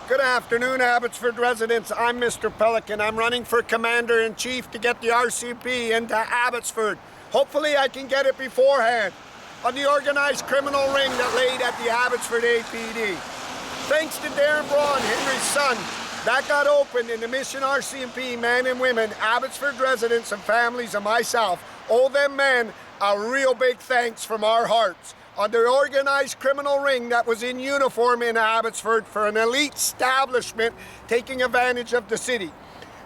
Good afternoon, Abbotsford residents. I'm Mr. Pelican. I'm running for Commander-in-Chief to get the RCMP into Abbotsford. Hopefully I can get it beforehand on the organized criminal ring that laid at the Abbotsford APD. Thanks to Darren Braun, Henry's son, that got opened, and the Mission RCMP men and women, Abbotsford residents and families and myself, owe them men a real big thanks from our hearts. On the organized criminal ring that was in uniform in Abbotsford for an elite establishment taking advantage of the city.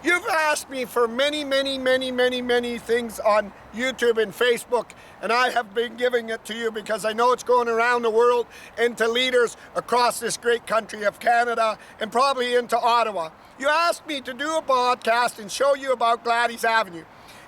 You've asked me for many things on YouTube and Facebook, and I have been giving it to you because I know it's going around the world and to leaders across this great country of Canada and probably into Ottawa. You asked me to do a podcast and show you about Gladys Avenue.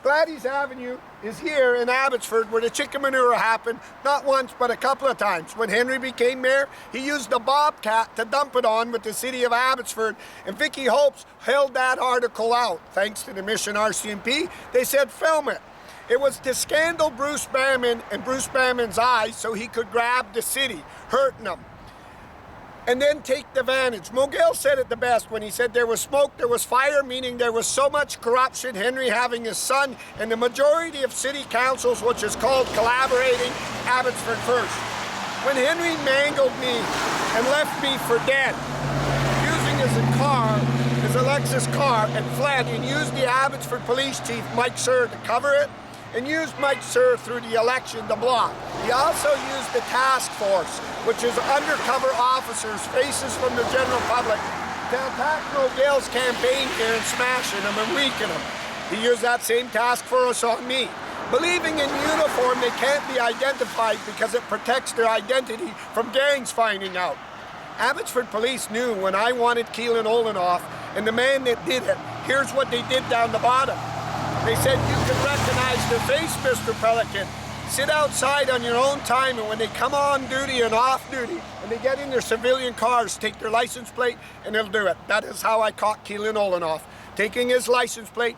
Gladys Avenue is here in Abbotsford where the chicken manure happened, not once but a couple of times. When Henry became mayor, he used the Bobcat to dump it on with the city of Abbotsford, and Vicky Hopes held that article out. Thanks to the Mission RCMP, they said film it. It was to scandal Bruce Banman and Bruce Banman's eyes so he could grab the city, hurting them, and then take the advantage. Mogil said it the best when he said there was smoke, there was fire, meaning there was so much corruption, Henry having his son, and the majority of city councils, which is called collaborating Abbotsford First. When Henry mangled me and left me for dead, using his car, his Lexus car, and fled, and used the Abbotsford Police Chief, Mike Sir, to cover it, and used Mike Sir through the election to block. He also used the task force, which is undercover officers, faces from the general public, to attack Mogil's campaign here and smashing him and weakening him. He used that same task force on me. Believing in uniform, they can't be identified because it protects their identity from gangs finding out. Abbotsford police knew when I wanted Keelan Olenoff, and the man that did it, here's what they did down the bottom. They said, you can recognize their face, Mr. Pelican. Sit outside on your own time, and when they come on duty and off duty, and they get in their civilian cars, take their license plate, and they'll do it. That is how I caught Keelan Olenoff. Taking his license plate,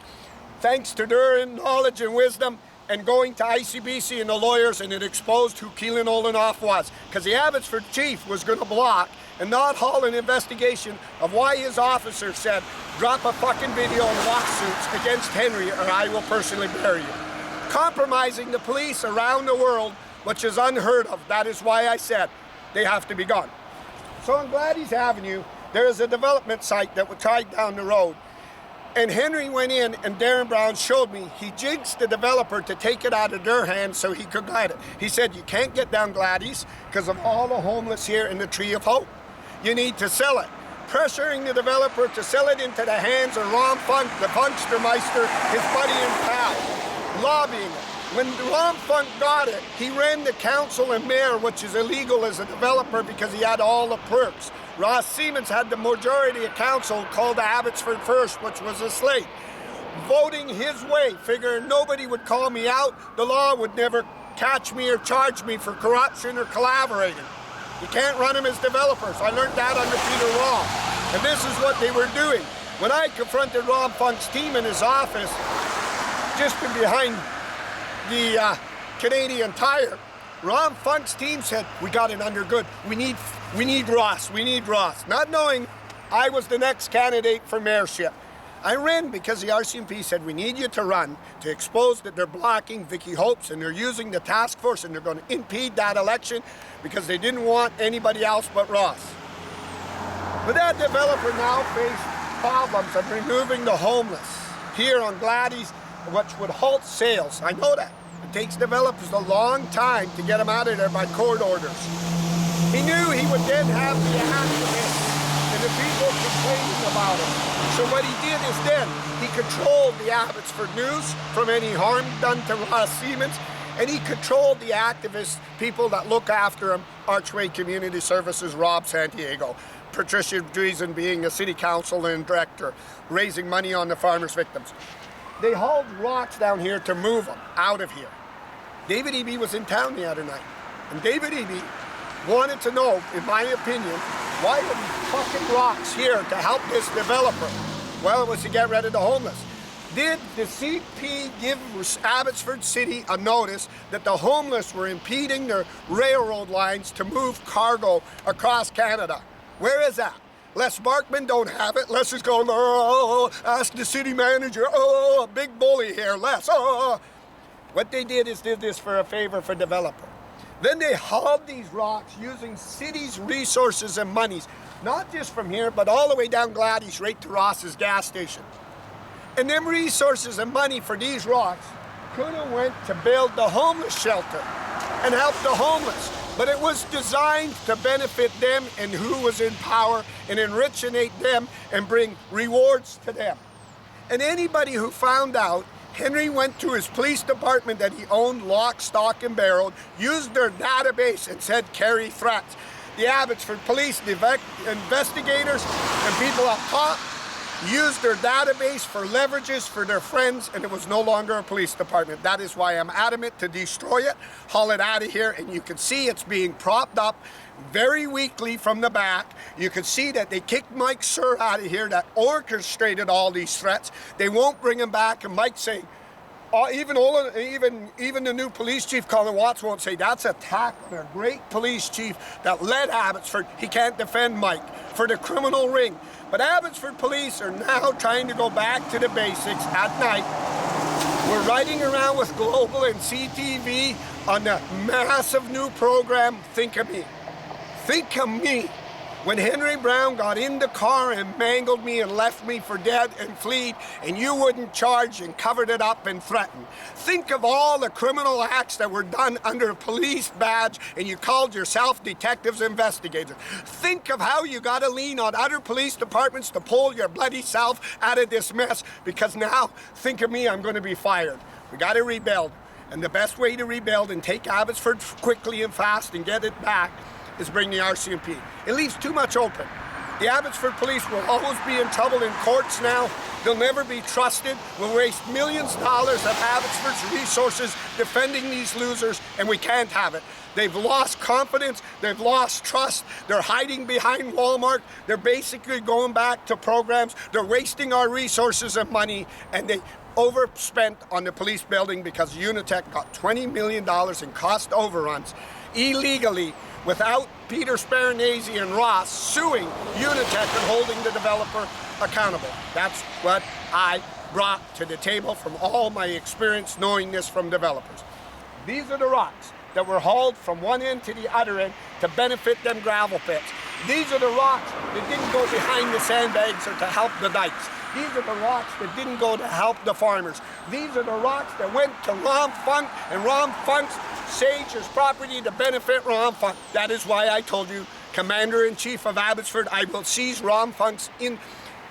thanks to their knowledge and wisdom, and going to ICBC and the lawyers, and it exposed who Keelan Olenoff was. Because the Abbotsford chief was going to block and not haul an investigation of why his officer said, drop a fucking video and lawsuits against Henry or I will personally bury you. Compromising the police around the world, which is unheard of. That is why I said they have to be gone. So on Gladys Avenue, there is a development site that was tied down the road. And Henry went in, and Darren Brown showed me, he jigs the developer to take it out of their hands so he could guide it. He said, you can't get down Gladys because of all the homeless here in the Tree of Hope. You need to sell it. Pressuring the developer to sell it into the hands of Ron Funk, the Funkstermeister, his buddy and pal, lobbying it. When Ron Funk got it, he ran the council and mayor, which is illegal as a developer because he had all the perks. Ross Siemens had the majority of council called the Abbotsford First, which was a slate. Voting his way, figuring nobody would call me out, the law would never catch me or charge me for corruption or collaborating. You can't run them as developers. I learned that under Peter Raw. And this is what they were doing. When I confronted Ron Funk's team in his office, just behind the Canadian Tire, Ron Funk's team said, we got it under good. We need Ross, we need Ross. Not knowing I was the next candidate for mayorship. I ran because the RCMP said, we need you to run to expose that they're blocking Vicky Hopes and they're using the task force and they're going to impede that election because they didn't want anybody else but Ross. But that developer now faced problems of removing the homeless here on Gladys, which would halt sales. I know that. It takes developers a long time to get them out of there by court orders. He knew he would then have the activists and the people complaining about him. So what he did is then he controlled the Abbotsford News from any harm done to Ross Siemens, and he controlled the activists, people that look after him, Archway Community Services, Rob Santiago, Patricia Dreesen being a city council and director, raising money on the farmers' victims. They hauled rocks down here to move them out of here. David Eby was in town the other night, and David Eby wanted to know, in my opinion, why are these fucking rocks here to help this developer? Well, it was to get rid of the homeless. Did the CP give Abbotsford City a notice that the homeless were impeding their railroad lines to move cargo across Canada? Where is that? Les Barkman don't have it. Les is going, oh, ask the city manager. Oh, a big bully here, Les. Oh. What they did is did this for a favor for developer. Then they hauled these rocks using city's resources and monies, not just from here, but all the way down Gladys, right to Ross's gas station. And them resources and money for these rocks could have went to build the homeless shelter and help the homeless. But it was designed to benefit them and who was in power and enrichinate them and bring rewards to them. And anybody who found out Henry went to his police department that he owned lock, stock, and barrel, used their database and said carry threats. The Abbotsford police, the investigators, and people up top used their database for leverages for their friends, and it was no longer a police department. That is why I'm adamant to destroy it, haul it out of here, and you can see it's being propped up very weakly from the back. You can see that they kicked Mike Sir out of here that orchestrated all these threats. They won't bring him back, and Mike's saying, even the new police chief, Colin Watts, won't say that's an attack on a great police chief that led Abbotsford. He can't defend Mike for the criminal ring. But Abbotsford police are now trying to go back to the basics at night. We're riding around with Global and CTV on the massive new program, Think of Me. Think of me. When Henry Brown got in the car and mangled me and left me for dead and fled, and you wouldn't charge and covered it up and threatened. Think of all the criminal acts that were done under a police badge and you called yourself detectives, investigators. Think of how you got to lean on other police departments to pull your bloody self out of this mess, because now, think of me, I'm going to be fired. We got to rebuild. And the best way to rebuild and take Abbotsford quickly and fast and get it back is bring the RCMP. It leaves too much open. The Abbotsford police will always be in trouble in courts now. They'll never be trusted. We'll waste millions of dollars of Abbotsford's resources defending these losers, and we can't have it. They've lost confidence. They've lost trust. They're hiding behind Walmart. They're basically going back to programs. They're wasting our resources and money, and they overspent on the police building because Unitech got $20 million in cost overruns illegally without Peter Sparanese and Ross suing Unitech and holding the developer accountable. That's what I brought to the table from all my experience knowing this from developers. These are the rocks that were hauled from one end to the other end to benefit them gravel pits. These are the rocks that didn't go behind the sandbags or to help the dikes. These are the rocks that didn't go to help the farmers. These are the rocks that went to Ron Funk and Ron Funk's Sage's property to benefit Ron Funk. That is why I told you, Commander-in-Chief of Abbotsford, I will seize Ron Funk's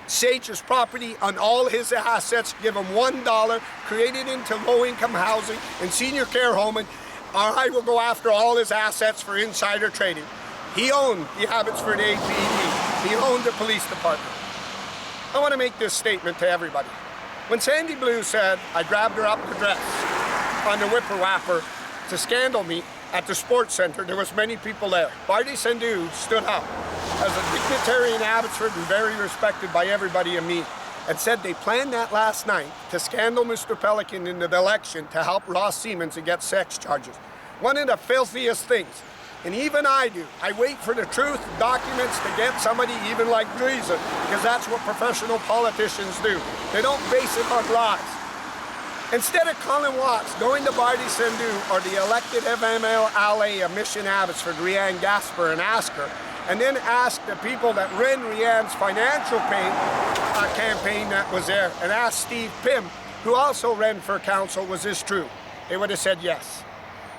Sage's property on all his assets, give him $1, create it into low-income housing and senior care home, and I will go after all his assets for insider trading. He owned the Abbotsford APD. He owned the police department. I want to make this statement to everybody. When Sandy Blue said I grabbed her up the dress on the Whipper-Whapper to scandal me at the sports center, there was many people there. Bardi Sandhu stood up as a dignitary in Abbotsford and very respected by everybody in me, and said they planned that last night to scandal Mr. Pelican in the election to help Ross Siemens and get sex charges. One of the filthiest things. And even I do. I wait for the truth, documents to get somebody even like Dreesen, because that's what professional politicians do. They don't base it on lies. Instead of Colin Watts going to Bardi Sandhu or the elected MLA of Mission Abbotsford, Rianne Gasper, and ask her, and then ask the people that ran Rianne's financial campaign that was there, and ask Steve Pym, who also ran for council, was this true? They would have said yes.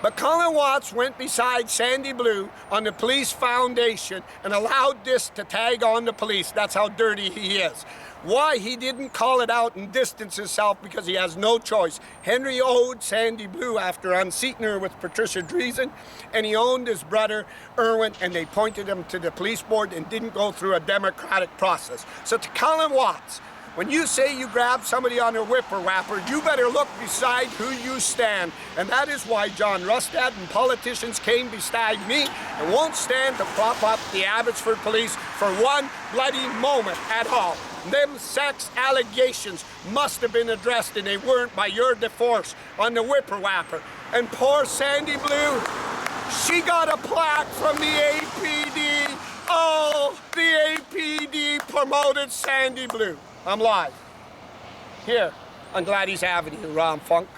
But Colin Watts went beside Sandy Blue on the police foundation and allowed this to tag on the police. That's how dirty he is. Why he didn't call it out and distance himself, because he has no choice. Henry owed Sandy Blue after unseating her with Patricia Dreesen, and he owned his brother Erwin, and they pointed him to the police board and didn't go through a democratic process. So to Colin Watts, when you say you grab somebody on a Whipper-Whapper, you better look beside who you stand. And that is why John Rustad and politicians came beside me and won't stand to prop up the Abbotsford police for one bloody moment at all. Them sex allegations must have been addressed, and they weren't by your divorce on the Whipper-Whapper. And poor Sandy Blue, she got a plaque from the APD. Oh, the APD. promoted Sandy Blue. I'm live here on Gladys Avenue, Ron Funk.